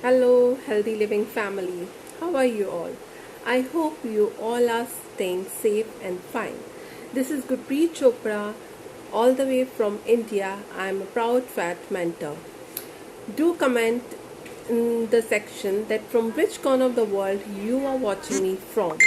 Hello, healthy living family. How are you all? I hope you all are staying safe and fine. This is Gurpreet Chopra, all the way from India. I am a proud fat mentor. Do comment in the section that from which corner of the world you are watching me from.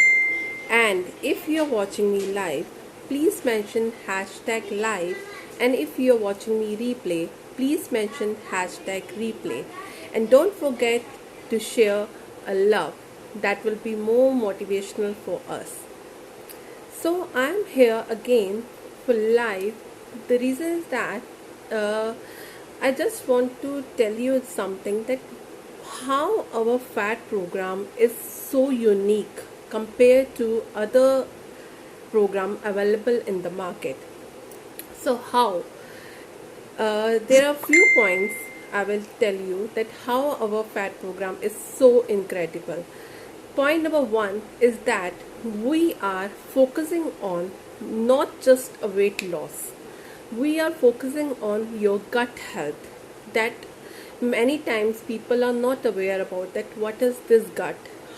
And if you're watching me live, please mention hashtag live. And if you're watching me replay, please mention hashtag replay. And don't forget to share a love. That will be more motivational for us. So I'm here again for live. The reason is that uh, I just want to tell you something that how our fat program is so unique compared to other program available in the market. So how? There are few points I will tell you that how our fat program is so incredible. Point number one is that we are focusing on not just a weight loss. We are focusing on your gut health. That many times people are not aware about that what is this gut,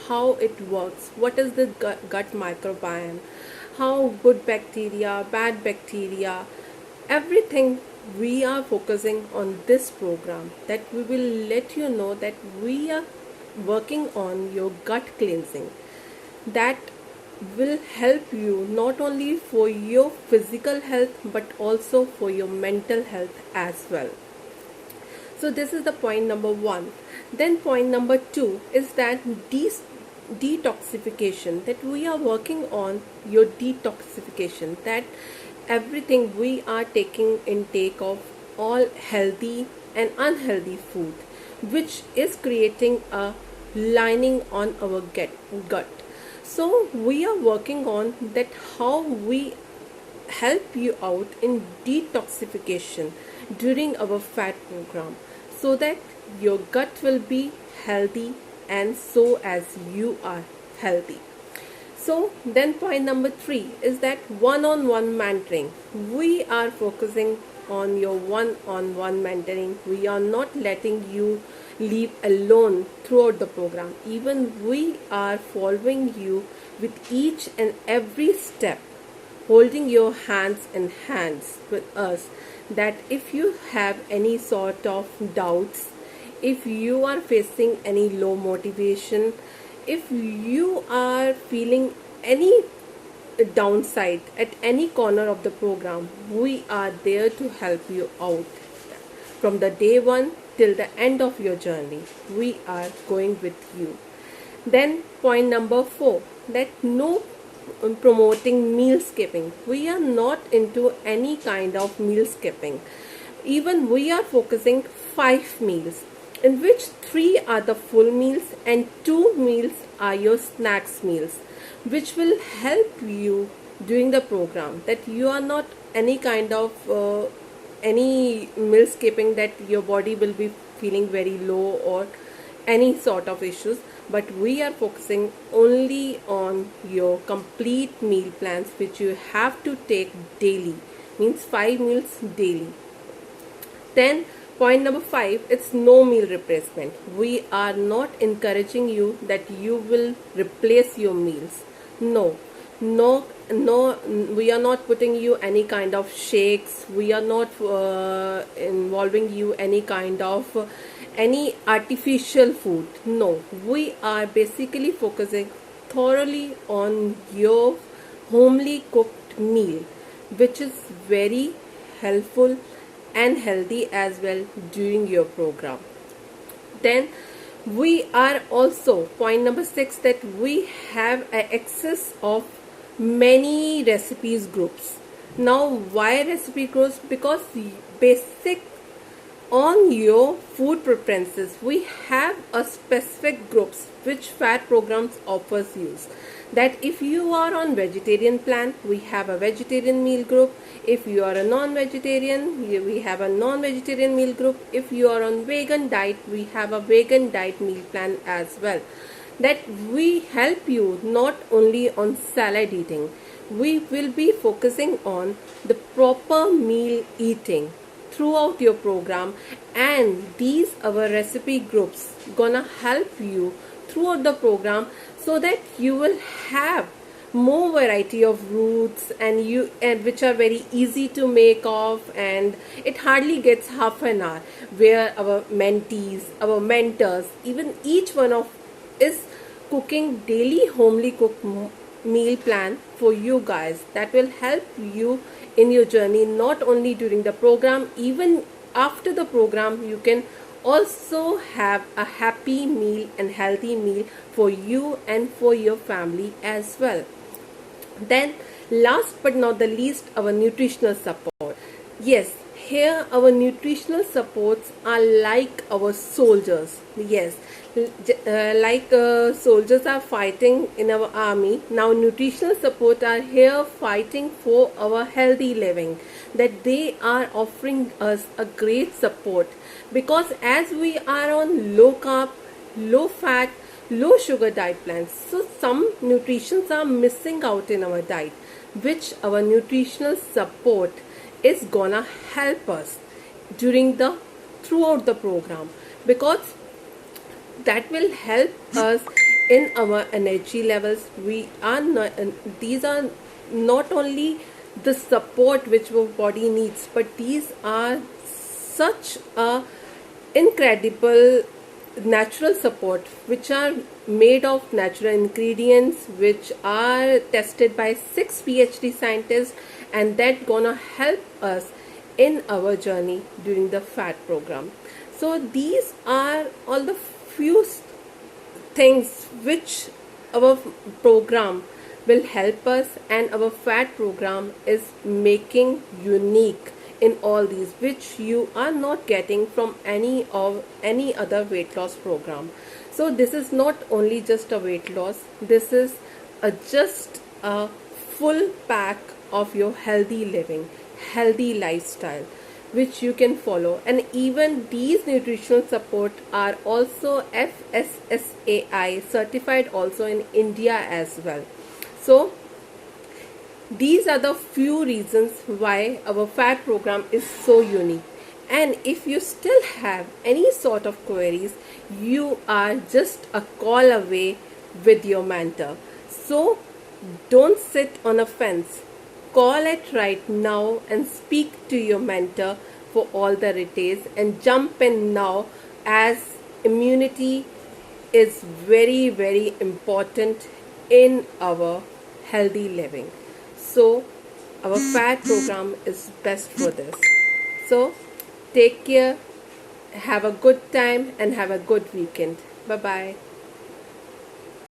how it works, what is the gut microbiome, how good bacteria, bad bacteria, everything. We are focusing on this program that we will let you know that we are working on your gut cleansing that will help you not only for your physical health but also for your mental health as well. So this is the point number one. Then point number two is that detoxification, that we are working on your detoxification, that everything we are taking intake of all healthy and unhealthy food, which is creating a lining on our gut. So we are working on that how we help you out in detoxification during our fat program so that your gut will be healthy and so as you are healthy. So then point number three is that one-on-one mentoring. We are focusing on your one-on-one mentoring. We are not letting you leave alone throughout the program. Even we are following you with each and every step, holding your hands in hands with us, that if you have any sort of doubts, if you are facing any low motivation, if you are feeling any downside at any corner of the program, we are there to help you out from the day one till the end of your journey. We are going with you. Then point number four, that no promoting meal skipping. We are not into any kind of meal skipping. Even we are focusing 5 meals, in which 3 are the full meals and 2 meals are your snacks meals, which will help you during the program, that you are not any kind of any meal skipping that your body will be feeling very low or any sort of issues, but we are focusing only on your complete meal plans which you have to take daily, means 5 meals daily. Then point number 5, it's no meal replacement. We are not encouraging you that you will replace your meals. No, no, we are not putting you any kind of shakes. We are not involving you any kind of any artificial food. No, we are basically focusing thoroughly on your homely cooked meal, which is very helpful and healthy as well during your program. Then we are also point number 6, that we have an excess of many recipes groups. Now why recipe groups? Because basic on your food preferences, we have a specific groups which fat programs offers you, that if you are on vegetarian plan, we have a vegetarian meal group. If you are a non-vegetarian, we have a non-vegetarian meal group. If you are on vegan diet, we have a vegan diet meal plan as well, that we help you not only on salad eating, we will be focusing on the proper meal eating, throughout your program, and these our recipe groups gonna help you throughout the program, so that you will have more variety of roots, and which are very easy to make of, and it hardly gets half an hour, where our mentees, our mentors, even each one of is cooking daily homely cooked meal plan for you guys, that will help you in your journey, not only during the program, even after the program you can also have a happy meal and healthy meal for you and for your family as well. Then, last but not the least, our nutritional support. Yes, here our nutritional supports are like our soldiers. Yes, soldiers are fighting in our army. Now, nutritional support are here fighting for our healthy living. That they are offering us a great support, because as we are on low carb, low fat, low sugar diet plans, so some nutritions are missing out in our diet, which our nutritional support is gonna help us during the throughout the program, because that will help us in our energy levels. We are not, these are not only the support which our body needs, but these are such a incredible natural support, which are made of natural ingredients, which are tested by 6 PhD scientists, and that gonna help us in our journey during the fat program. So these are all the few things which our program will help us, and our fat program is making unique in all these, which you are not getting from any other weight loss program. So this is not only just a weight loss, this is just a full pack of your healthy living, healthy lifestyle, which you can follow. And even these nutritional support are also FSSAI certified also in India as well. So these are the few reasons why our fat program is so unique. And if you still have any sort of queries, you are just a call away with your mentor. So don't sit on a fence. Call it right now and speak to your mentor for all the details, and jump in now, as immunity is very, very important in our healthy living. So our fat program is best for this. So take care, have a good time, and have a good weekend. Bye bye.